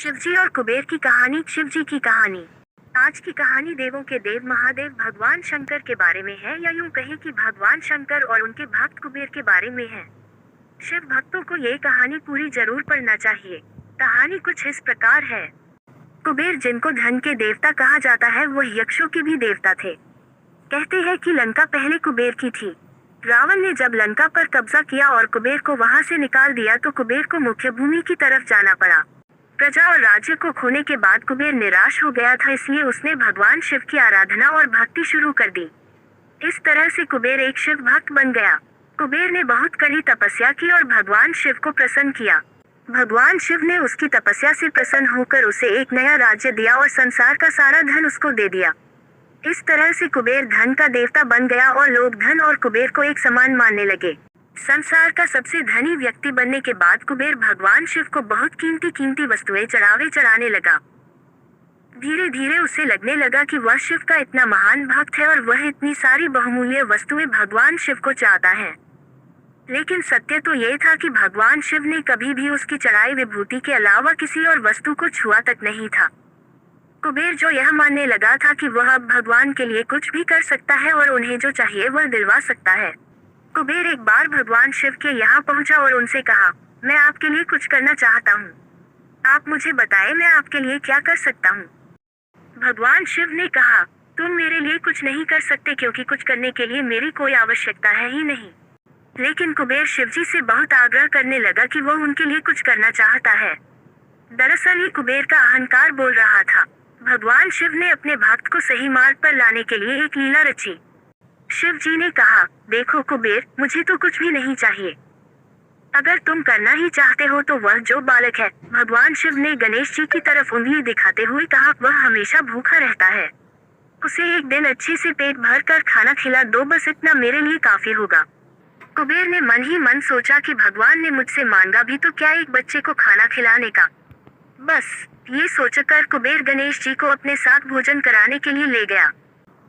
शिवजी और कुबेर की कहानी। शिवजी की कहानी। आज की कहानी देवों के देव महादेव भगवान शंकर के बारे में है, या यूं कहें कि भगवान शंकर और उनके भक्त कुबेर के बारे में है। शिव भक्तों को ये कहानी पूरी जरूर पढ़ना चाहिए। कहानी कुछ इस प्रकार है। कुबेर, जिनको धन के देवता कहा जाता है, वो यक्षों के भी देवता थे। कहते हैं कि लंका पहले कुबेर की थी। रावण ने जब लंका पर कब्जा किया और कुबेर को वहां से निकाल दिया तो कुबेर को मुख्य भूमि की तरफ जाना पड़ा। प्रजा और राज्य को खोने के बाद कुबेर निराश हो गया था, इसलिए उसने भगवान शिव की आराधना और भक्ति शुरू कर दी। इस तरह से कुबेर एक शिव भक्त बन गया। कुबेर ने बहुत कड़ी तपस्या की और भगवान शिव को प्रसन्न किया। भगवान शिव ने उसकी तपस्या से प्रसन्न होकर उसे एक नया राज्य दिया और संसार का सारा धन उसको दे दिया। इस तरह से कुबेर धन का देवता बन गया और लोग धन और कुबेर को एक समान मानने लगे। संसार का सबसे धनी व्यक्ति बनने के बाद कुबेर भगवान शिव को बहुत कीमती वस्तुएं चढ़ाने लगा। धीरे धीरे उसे लगने लगा कि वह शिव का इतना महान भक्त है और वह इतनी सारी बहुमूल्य वस्तुएं भगवान शिव को चाहता है। लेकिन सत्य तो ये था कि भगवान शिव ने कभी भी उसकी चढ़ाई विभूति के अलावा किसी और वस्तु को छुआ तक नहीं था। कुबेर जो यह मानने लगा था कि वह अब भगवान के लिए कुछ भी कर सकता है और उन्हें जो चाहिए वह दिलवा सकता है। कुबेर एक बार भगवान शिव के यहाँ पहुँचा और उनसे कहा, मैं आपके लिए कुछ करना चाहता हूँ। आप मुझे बताएं मैं आपके लिए क्या कर सकता हूँ। भगवान शिव ने कहा, तुम मेरे लिए कुछ नहीं कर सकते, क्योंकि कुछ करने के लिए मेरी कोई आवश्यकता है ही नहीं। लेकिन कुबेर शिवजी से बहुत आग्रह करने लगा कि वो उनके लिए कुछ करना चाहता है। दरअसल ये कुबेर का अहंकार बोल रहा था। भगवान शिव ने अपने भक्त को सही मार्ग पर लाने के लिए एक लीला रची। शिव जी ने कहा, देखो कुबेर, मुझे तो कुछ भी नहीं चाहिए। अगर तुम करना ही चाहते हो तो वह जो बालक है, भगवान शिव ने गणेश जी की तरफ उंगली दिखाते हुए कहा, वह हमेशा भूखा रहता है। उसे एक दिन अच्छे से पेट भर कर खाना खिला दो, बस इतना मेरे लिए काफी होगा। कुबेर ने मन ही मन सोचा कि भगवान ने मुझसे मांगा भी तो क्या एक बच्चे को खाना खिलाने का। बस ये सोचकर कुबेर गणेश जी को अपने साथ भोजन कराने के लिए ले गया।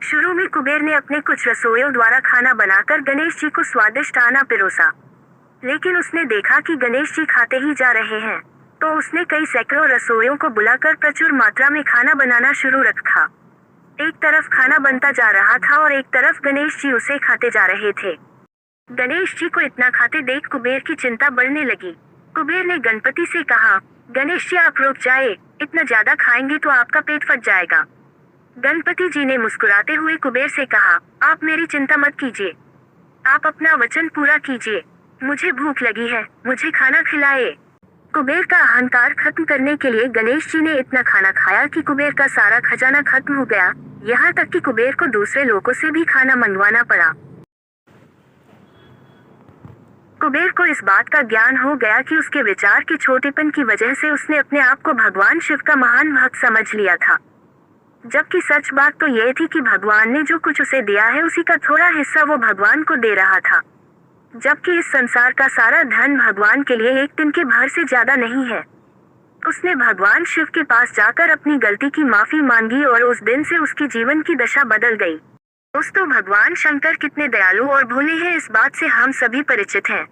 शुरू में कुबेर ने अपने कुछ रसोइयों द्वारा खाना बनाकर गणेश जी को स्वादिष्ट खाना पिरोसा। लेकिन उसने देखा कि गणेश जी खाते ही जा रहे हैं, तो उसने कई सैकड़ों रसोइयों को बुलाकर प्रचुर मात्रा में खाना बनाना शुरू रखा। एक तरफ खाना बनता जा रहा था और एक तरफ गणेश जी उसे खाते जा रहे थे। गणेश जी को इतना खाते देख कुबेर की चिंता बढ़ने लगी। कुबेर ने गणपति से कहा, गणेश जी आप रुक जाए, इतना ज्यादा खाएंगे तो आपका पेट फट जाएगा। गणपति जी ने मुस्कुराते हुए कुबेर से कहा, आप मेरी चिंता मत कीजिए, आप अपना वचन पूरा कीजिए। मुझे भूख लगी है, मुझे खाना खिलाए। कुबेर का अहंकार खत्म करने के लिए गणेश जी ने इतना खाना खाया कि कुबेर का सारा खजाना खत्म हो गया। यहाँ तक कि कुबेर को दूसरे लोगों से भी खाना मंगवाना पड़ा। कुबेर को इस बात का ज्ञान हो गया कि उसके विचार के छोटेपन की वजह से उसने अपने आप को भगवान शिव का महान भक्त समझ लिया था, जबकि सच बात तो ये थी कि भगवान ने जो कुछ उसे दिया है उसी का थोड़ा हिस्सा वो भगवान को दे रहा था, जबकि इस संसार का सारा धन भगवान के लिए एक दिन के भर से ज्यादा नहीं है। उसने भगवान शिव के पास जाकर अपनी गलती की माफी मांगी और उस दिन से उसके जीवन की दशा बदल गई। दोस्तों, भगवान शंकर कितने दयालु और भोले हैं इस बात से हम सभी परिचित हैं।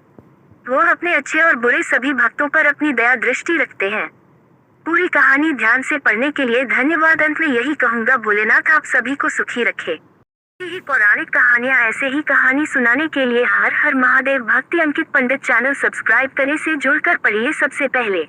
वो अपने अच्छे और बुरे सभी भक्तों पर अपनी दया दृष्टि रखते हैं। पूरी कहानी ध्यान से पढ़ने के लिए धन्यवाद। अंत में यही कहूँगा, भोलेनाथ आप सभी को सुखी रखे। यही पौराणिक कहानियाँ ऐसे ही कहानी सुनाने के लिए हर हर महादेव भक्ति अंकित पंडित चैनल सब्सक्राइब करें, से जुड़कर पढ़िए सबसे पहले।